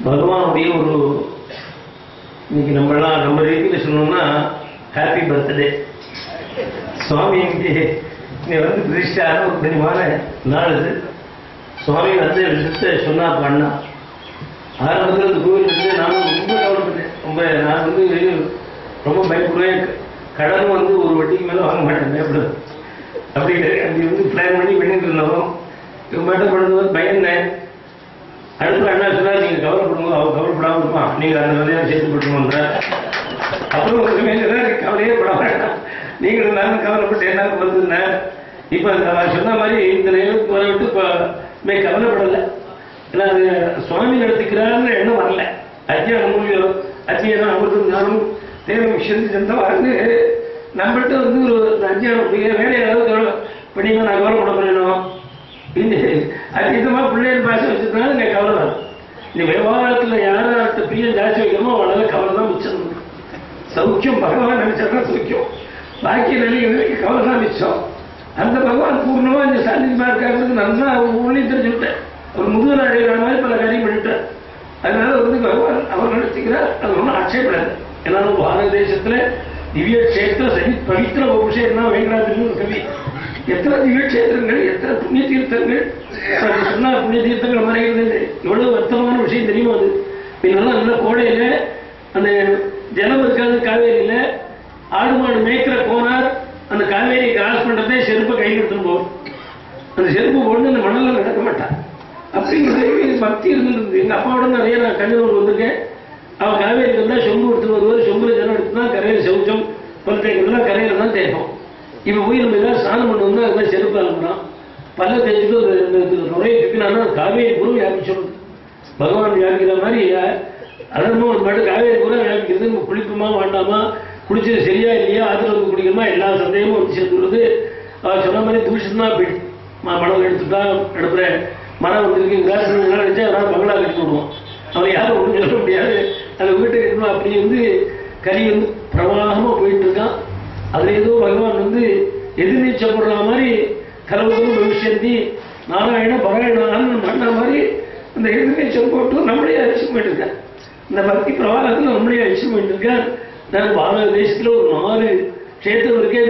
பகவானுடைய ஒரு இன்னைக்கு நம்ம ரீதியில் சொன்னோம்னா ஹாப்பி பர்த்டே. சுவாமி இன்னைக்கு வந்து பிரதிஷ்டான ஒரு கனிமான நாள் இது. சுவாமி வந்து விஷயத்தை சொன்னா பண்ணா ஆரம்பத்தில் அந்த கோவில் இருந்து நானும் ரொம்ப கவலைப்பட்டேன். நான் வந்து ரொம்ப பயப்படுவேன். கடன் வந்து ஒரு வட்டிக்கு மேலே வாங்க மாட்டேன், பயப்படுவேன். அப்படி அப்படி வந்து பிளான் பண்ணி பண்ணிட்டு இருந்தோம். மட்டும் பண்ணுறது பயந்தேன். அடுத்த அண்ணா சொன்னால் நீங்கள் கவலைப்படுங்க, அவன் கவலைப்படாமல் இருப்பான், நீங்கள் அந்த வேலையாக சேர்த்து போட்டுருவோன்ற. அப்புறம் ஒரு மேலே கவலையே பட வேண்டாம், நீங்கள் நானும் கவலைப்பட்டு என்ன வந்துருந்தேன். இப்போ நான் சொன்ன மாதிரி இந்த நேரத்துக்கு வர விட்டு இப்போ கவலைப்படலை. ஏன்னா அது சுவாமி நடத்திக்கிறாருன்னு எண்ணம் வரல. அத்தியானம் மூலியம் அத்தியானம் அவருக்கு நானும் தேவை விஷயத்து சென்றவாருன்னு நம்மள்கிட்ட வந்து ஒரு அத்தியானம் வேலையை அளவு பண்ணிங்க நான் கவலைப்பட பண்ணணும். அதிகமாக பிள்ளைகள் பாச வச்சிருந்தாலும் எனக்கு கவலை தான். இந்த விவகாரத்தில் யார்கிட்ட பிரியம் ஜாஸ்தி வைக்கணுமோ அவனால கவலை தான் மிச்சம். சௌக்கியம் பகவான் நினைச்சாதான் சௌக்கியம், பாக்கி நிலைகளுக்கு கவலை தான் மிச்சம். அந்த பகவான் பூர்ணமாக இந்த சாந்திமா இருக்காங்கிறது நல்லா அவர் ஊர்லேயும் தெரிஞ்சுக்கிட்டேன். அவர் முதுகல் அடைகிற மாதிரி பல காரியம் பண்ணிட்டார். அதனால வந்து பகவான் அவர் நடத்திக்கிறார், அது ஒன்றும் ஆட்சேபடாது. ஏன்னா பாரத தேசத்தில் திவ்ய கஷேத்திர சரி பவித்திர விஷயம்னா வேங்கடாத்திரின்னு கவி. எத்தனை திவ்ய கஷேத்திரங்கள், எத்தனை புண்ணிய தீர்த்தங்கள் சொன்னா புண்ணிய தீர்த்தங்கள் மறைகிறது. எவ்வளவு வருத்தமான விஷயம் தெரியுமா அது. இதனால நல்ல கோடையில அந்த ஜலம் இருக்காது காவேரியில, ஆடு மாடு மேய்க்கிற போனார் அந்த காவேரியை கிராஸ் பண்றதே செருப்பை கையில் எடுத்துன்னு போவோம். அந்த செருப்பு போட்டு அந்த மணலில் நடக்க மாட்டான். அப்படிங்கிறது பக்தி இருந்துருக்கு. எங்க அப்பாவோட நிறைய நான் கண்ணூர் வந்திருக்கேன். அவன் காவேரிக்கு வந்தால் சொம்பு எடுத்துட்டு வருவார். சொம்புல ஜனம் எடுத்துனா கரையில் செவுச்சம் பல்லைகள்லாம் கரையில தான் தேய்ப்போம். இப்போ போய் நம்ம எல்லாம் ஸ்நானம் பண்ண வந்து அதுதான் செருப்பு அனுப்புறான். பல்ல தேய்ச்சிட்டு நுழைய திப்பினான்னா காவேரி பூரா வியாபிச்சிடும். பகவான் வியாபிக்கிற மாதிரி அதனமும் ஒரு மட்டும் காவேரி பூரா வியாபிக்கிறது. நம்ம குளிப்புமா வேண்டாமா, குளிச்சது சரியா இல்லையா, ஆத்துல வந்து குடிக்கணுமா, எல்லா சந்தேகமும் வந்து சேர்ந்துருது. அவர் சொன்ன மாதிரி தூஷித்து தான் போயிட்டு மணல் எடுத்துட்டா எடுப்புற மரம் வந்துருக்கு கிளாஸ் நினைச்சா அவரால் பங்களா கட்டி விடுவோம். அவன் யாரும் ஒன்றும் சொல்ல முடியாது. அந்த வீட்டுக்கு இருக்கணும். அப்படி வந்து கறி வந்து பிரவாகமாக போயிட்டு இருக்கான். அதில் ஏதோ பகவான் வந்து எதிர்நீச்சல் போடுற மாதிரி கலவுகளும் பவிஷ்யந்தி நாராயண பராயணான்னு பண்ண மாதிரி அந்த எதிர்நீச்சல் போட்டு நம்மளே அரிசி போயிட்டு இருக்கேன். இந்த பக்தி பிரவாகத்தில் நம்மளே அரிசி போயிட்டு இருக்கேன். நான் பாரத தேசத்தில் ஒரு 4 க்ஷேத்திரம் இருக்கே.